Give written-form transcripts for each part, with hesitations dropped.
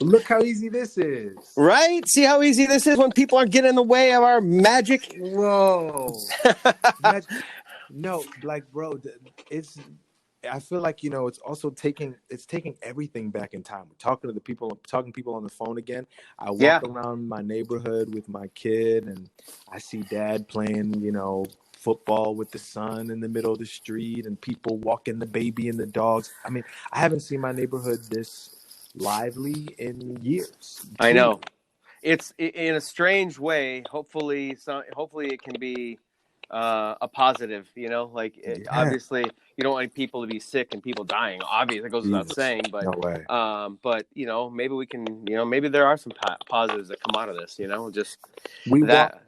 Look how easy this is. Right? See how easy this is when people are getting in the way of our magic? Whoa. No, like, bro, it's. I feel like it's also taking everything back in time. Talking to people on the phone again. I Yeah. walk around my neighborhood with my kid, and I see dad playing, football with the son in the middle of the street, and people walking the baby and the dogs. I mean, I haven't seen my neighborhood this lively in years. I Truly. know. It's in a strange way. Hopefully it can be a positive. Yeah. Obviously you don't want people to be sick and people dying. Obviously, it goes without Jesus. saying. No way. But maybe we can. Maybe there are some positives that come out of this. Just We walk. that.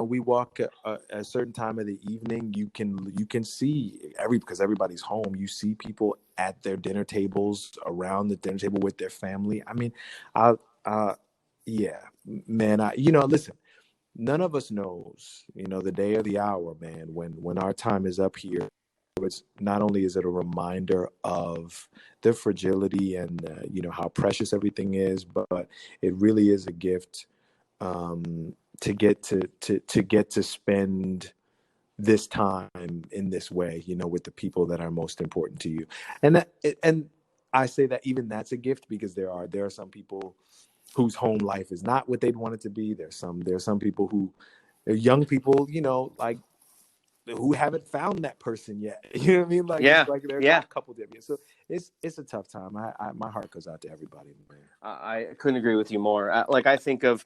We walk at a certain time of the evening. You can see because everybody's home. You see people at their dinner tables, around the dinner table with their family. I mean, I, yeah, man. Listen. None of us knows, the day or the hour, man. When our time is up here, it's not only is it a reminder of the fragility and how precious everything is, but it really is a gift to get to spend this time in this way, with the people that are most important to you. And I say that even that's a gift because there are some people whose home life is not what they'd want it to be. There's some people who they're young people, like who haven't found that person yet. You know what I mean? Like Yeah. it's like they're Yeah. not coupled yet. So it's a tough time. My heart goes out to everybody, man. I couldn't agree with you more. I think of,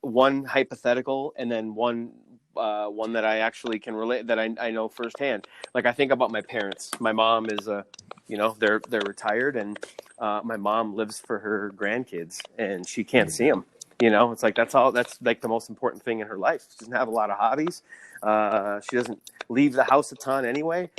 one hypothetical and then one that I actually can relate that I know firsthand. Like I think about my parents. My mom is they're retired, and my mom lives for her grandkids, and she can't see them. It's like that's like the most important thing in her life. She doesn't have a lot of hobbies. She doesn't leave the house a ton anyway.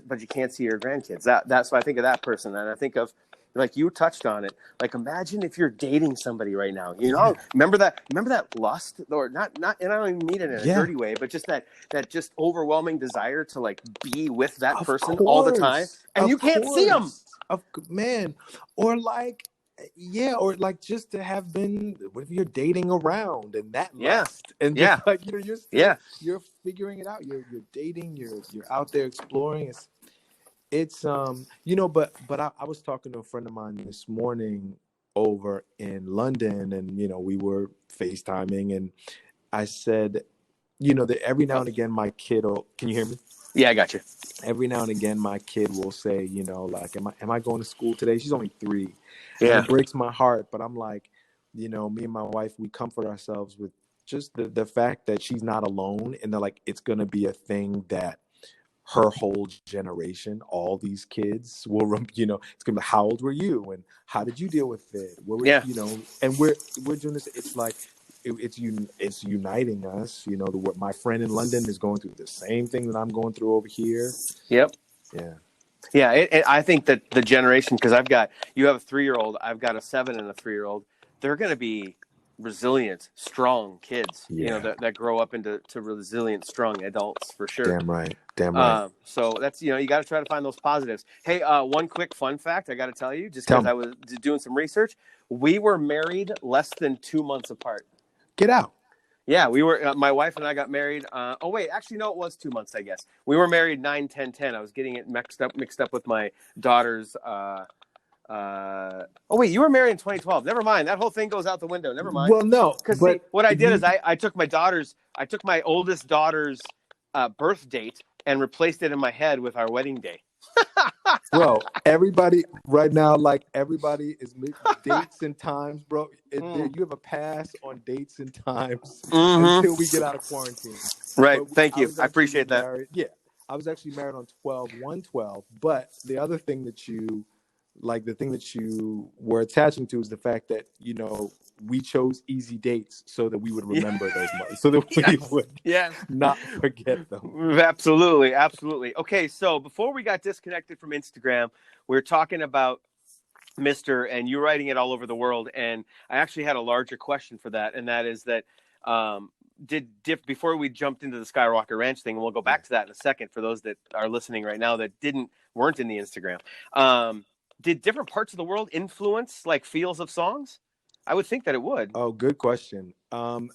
But you can't see her grandkids. That's why I think of that person, and I think of. Like you touched on it. Like imagine if you're dating somebody right now. Yeah. Remember that lust, or not, and I don't even mean it in a Yeah. dirty way, but just that just overwhelming desire to like be with that Of person all the time, course. and you Of can't see them. course. Man. Or like, yeah, or like just to have been, what if you're dating around and that Yeah, lust and just yeah, like, yeah. you're figuring it out. You're dating, you're out there exploring. But I was talking to a friend of mine this morning over in London, and we were FaceTiming, and I said, that every now and again my kid will, can you hear me? Yeah, I got you. Every now and again my kid will say, like, am I going to school today? She's only 3, and Yeah, it breaks my heart, but I'm like, me and my wife, we comfort ourselves with just the fact that she's not alone, and that like it's gonna be a thing that her whole generation, all these kids will, it's gonna be, how old were you and how did you deal with it? yeah, And we're doing this. It's like it's uniting us. What my friend in London is going through the same thing that I'm going through over here. yep. Yeah, Yeah, I think that the generation, because you have a 3-year-old, I've got a 7 and a 3-year-old. They're going to be resilient, strong kids. yeah, That grow up into resilient, strong adults for sure. damn right, damn right. So that's you got to try to find those positives. Hey, one quick fun fact I got to tell you, just Tell because me, I was doing some research. We were married less than 2 months apart. get out. Yeah, we were. My wife and I got married. Oh wait, actually no, it was 2 months. I guess we were married 9/10/10. I was getting it mixed up with my daughter's. Oh wait, you were married in 2012. Never mind. That whole thing goes out the window. Never mind. Well, no, Because see, but what I did is I took my oldest daughter's birth date and replaced it in my head with our wedding day. bro, everybody right now, like everybody is dates and times, bro. You have a pass on dates and times Mm-hmm. until we get out of quarantine. Right. But Thank I you. was I actually appreciate that. married. Yeah, I was actually married on 12/1/12. But the other thing that the thing that you were attaching to is the fact that we chose easy dates so that we would remember those months, so that we would not forget them. Absolutely, absolutely. Okay, so before we got disconnected from Instagram, we were talking about Mr. and you writing it all over the world, and I actually had a larger question for that, and that is that before we jumped into the Skywalker Ranch thing, and we'll go back to that in a second for those that are listening right now that weren't in the Instagram. did different parts of the world influence like feels of songs? I would think that it would. Oh, good question. Well,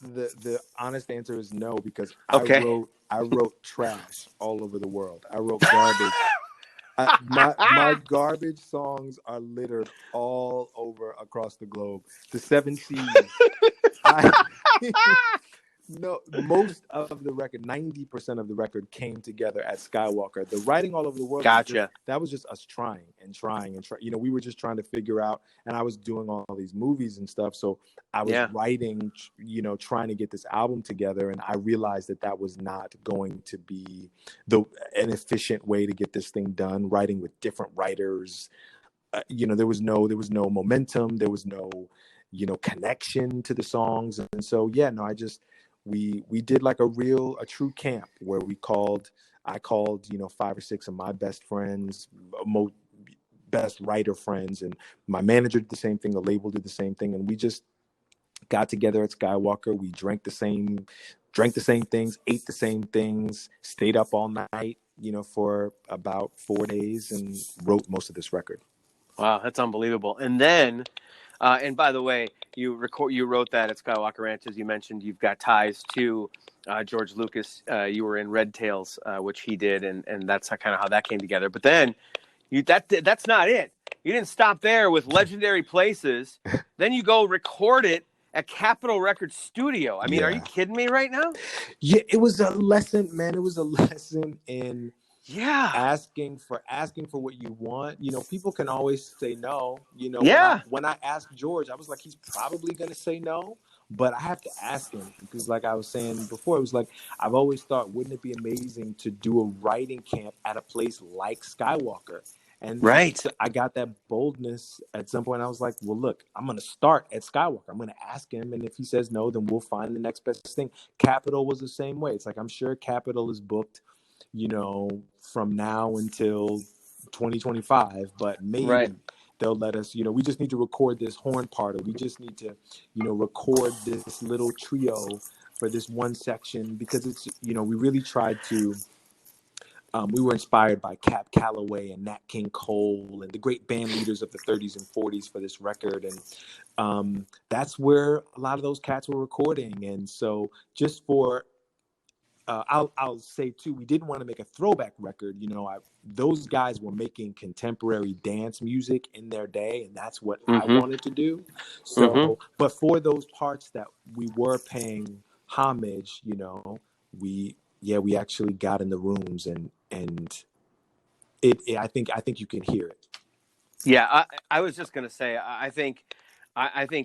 the honest answer is no, because Okay. I wrote trash all over the world. I wrote garbage. My garbage songs are littered all over across the globe. The seven seas. I No, most of the record, 90% of the record came together at Skywalker. The writing all over the world Gotcha. that was just us trying and trying and trying. We were just trying to figure out, and I was doing all these movies and stuff. So I was writing, trying to get this album together. And I realized that was not going to be an efficient way to get this thing done, writing with different writers. There was no momentum. There was no, connection to the songs. And so, we did like a true camp where I called 5 or 6 of my best friends, best writer friends, and my manager did the same thing, the label did the same thing, and we just got together at Skywalker. We drank the same things, ate the same things, stayed up all night, for about 4 days, and wrote most of this record. Wow, that's unbelievable. And then and by the way, you wrote that at Skywalker Ranch, as you mentioned. You've got ties to George Lucas. You were in Red Tails, which he did, and that's kind of how that came together. But then that's not it. You didn't stop there with Legendary Places. Then you go record it at Capitol Records Studio. I mean, Are you kidding me right now? Yeah, it was a lesson, man. It was a lesson in asking for what you want. People can always say no. When I asked George, I was like, he's probably going to say no, but I have to ask him, because like I was saying before, it was like, I've always thought, wouldn't it be amazing to do a writing camp at a place like Skywalker? And so I got that boldness at some point. I was like, well, look, I'm going to start at Skywalker. I'm going to ask him. And if he says no, then we'll find the next best thing. Capitol was the same way. It's like, I'm sure Capitol is booked, from now until 2025, but maybe they'll let us, we just need to record this horn part, or we just need to, record this little trio for this one section, because it's, we really tried to, we were inspired by Cap Calloway and Nat King Cole and the great band leaders of the 30s and 40s for this record. And that's where a lot of those cats were recording. And so just for, I'll say too, we didn't want to make a throwback record. Those guys were making contemporary dance music in their day, and that's what I wanted to do. So, but for those parts that we were paying homage, we actually got in the rooms, and I think you can hear it. Yeah, I was just gonna say, I think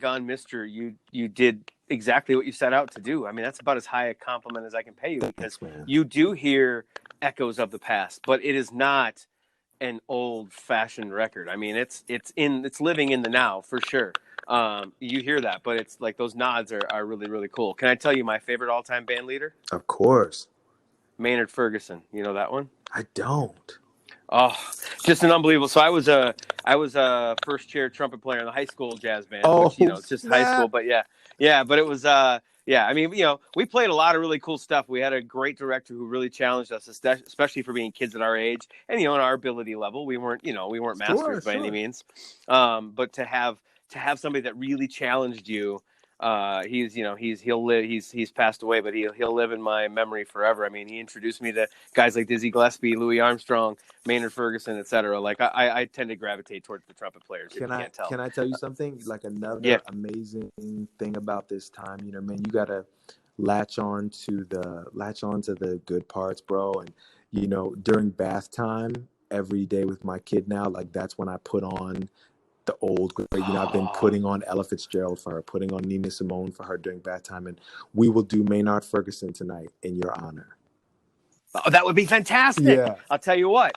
on Mister, you did exactly what you set out to do. I mean, that's about as high a compliment as I can pay you, because you do hear echoes of the past, but it is not an old-fashioned record. I mean, it's living in the now for sure. You hear that, but it's like those nods are really, really cool. Can I tell you my favorite all-time band leader? Of course. Maynard Ferguson. You know that one? I don't. Oh, just an unbelievable. So I was a first chair trumpet player in the high school jazz band. Which, it's just high school, but yeah. But it was I mean, we played a lot of really cool stuff. We had a great director who really challenged us, especially for being kids at our age, and in our ability level. We weren't masters by any means. But to have somebody that really challenged you. He's passed away, but he'll live in my memory forever. I mean, he introduced me to guys like Dizzy Gillespie, Louis Armstrong, Maynard Ferguson, etc. Like I tend to gravitate towards the trumpet players. Can I tell you something? Like another amazing thing about this time, man, you gotta latch on to the good parts, bro. And during bath time every day with my kid now, like that's when I put on the old, I've been putting on Ella Fitzgerald for her, putting on Nina Simone for her during bath time, and we will do Maynard Ferguson tonight in your honor. Oh, that would be fantastic. Yeah. I'll tell you what.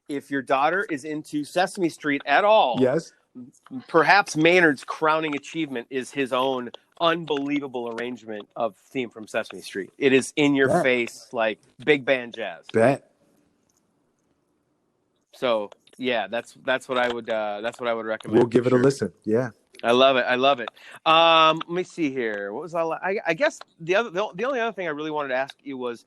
If your daughter is into Sesame Street at all, yes, perhaps Maynard's crowning achievement is his own unbelievable arrangement of theme from Sesame Street. It is in your face, like big band jazz. Bet. So yeah, that's what I would recommend. We'll give it a listen. Yeah, I love it. Let me see here. What was I guess the only other thing I really wanted to ask you was,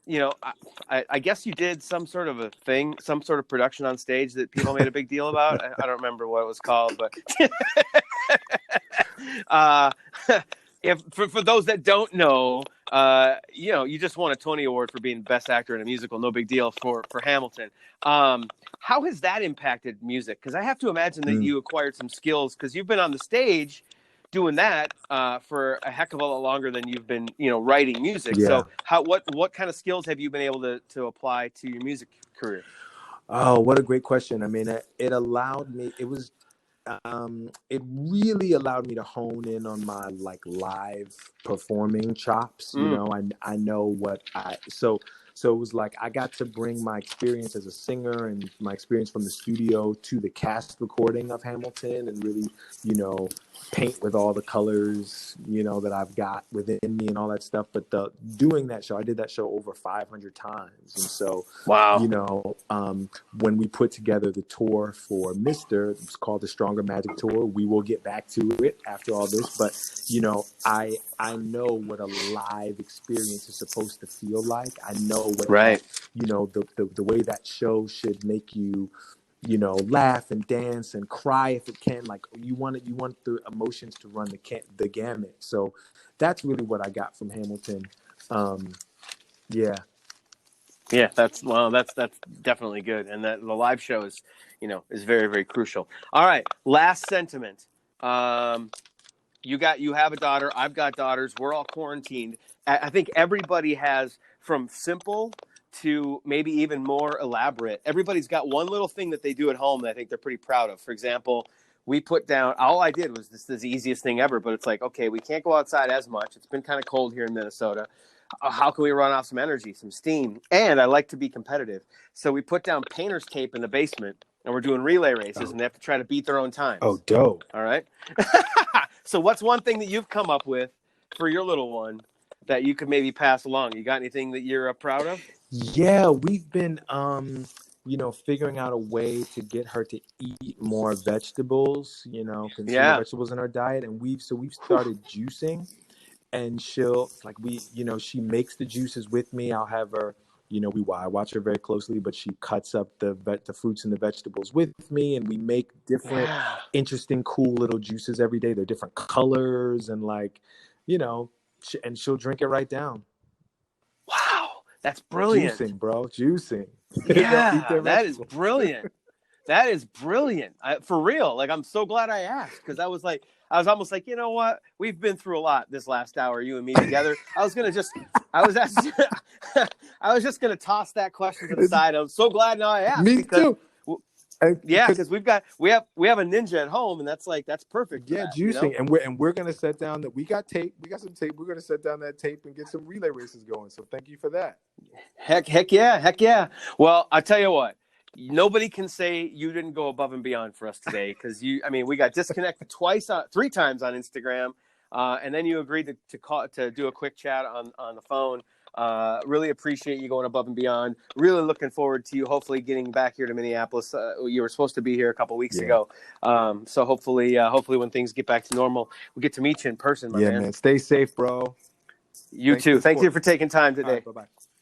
I guess you did some sort of a thing, some sort of production on stage that people made a big deal about. I don't remember what it was called, but uh, if for those that don't know, you just won a Tony Award for being Best Actor in a Musical. No big deal for Hamilton. How has that impacted music? Because I have to imagine that you acquired some skills because you've been on the stage doing that for a heck of a lot longer than you've been, writing music. Yeah. So what kind of skills have you been able to apply to your music career? Oh, what a great question. I mean, it allowed me, it really allowed me to hone in on my like live performing chops. I know so it was like I got to bring my experience as a singer and my experience from the studio to the cast recording of Hamilton and really, paint with all the colors, that I've got within me and all that stuff. But I did that show over 500 times. And so, wow, when we put together the tour for Mr., it was called the Stronger Magic Tour. We will get back to it after all this. But, I know what a live experience is supposed to feel like. I know what, the way that show should make you, laugh and dance and cry if it can. Like you want the emotions to run the gamut. So that's really what I got from Hamilton. Yeah, that's definitely good, and that the live show is very, very crucial. All right, last sentiment. You have a daughter. I've got daughters. We're all quarantined. I think everybody has, from simple to maybe even more elaborate. Everybody's got one little thing that they do at home that I think they're pretty proud of. For example, we put down, all I did was this is the easiest thing ever, but it's like, okay, we can't go outside as much. It's been kind of cold here in Minnesota. How can we run off some energy, some steam? And I like to be competitive. So we put down painter's tape in the basement and we're doing relay races and they have to try to beat their own times. Oh, dope. All right. So what's one thing that you've come up with for your little one that you could maybe pass along? You got anything that you're proud of? Yeah, we've been, figuring out a way to get her to eat more vegetables, consume more vegetables in her diet. And we've started juicing, and she makes the juices with me. I'll have her, I watch her very closely, but she cuts up the fruits and the vegetables with me, and we make different, interesting, cool little juices every day. They're different colors and and she'll drink it right down. Wow. That's brilliant. Juicing, bro. Juicing. Yeah, that is brilliant. That is brilliant. For real. Like, I'm so glad I asked, because I was almost like, you know what? We've been through a lot this last hour, you and me together. I was just going to toss that question to the side. I'm so glad now I asked. Me too. Because we have a ninja at home, and that's perfect. Yeah, juicing, and we're gonna set down that we got tape. We got some tape. We're gonna set down that tape and get some relay races going. So thank you for that. Heck yeah. Well, I tell you what, nobody can say you didn't go above and beyond for us today, because we got disconnected three times on Instagram, and then you agreed to do a quick chat on the phone. Really appreciate you going above and beyond. Really looking forward to you hopefully getting back here to Minneapolis. You were supposed to be here a couple weeks ago. So hopefully when things get back to normal, we get to meet you in person, my man. Stay safe, bro. You too. Thank you for taking time today. Bye-bye.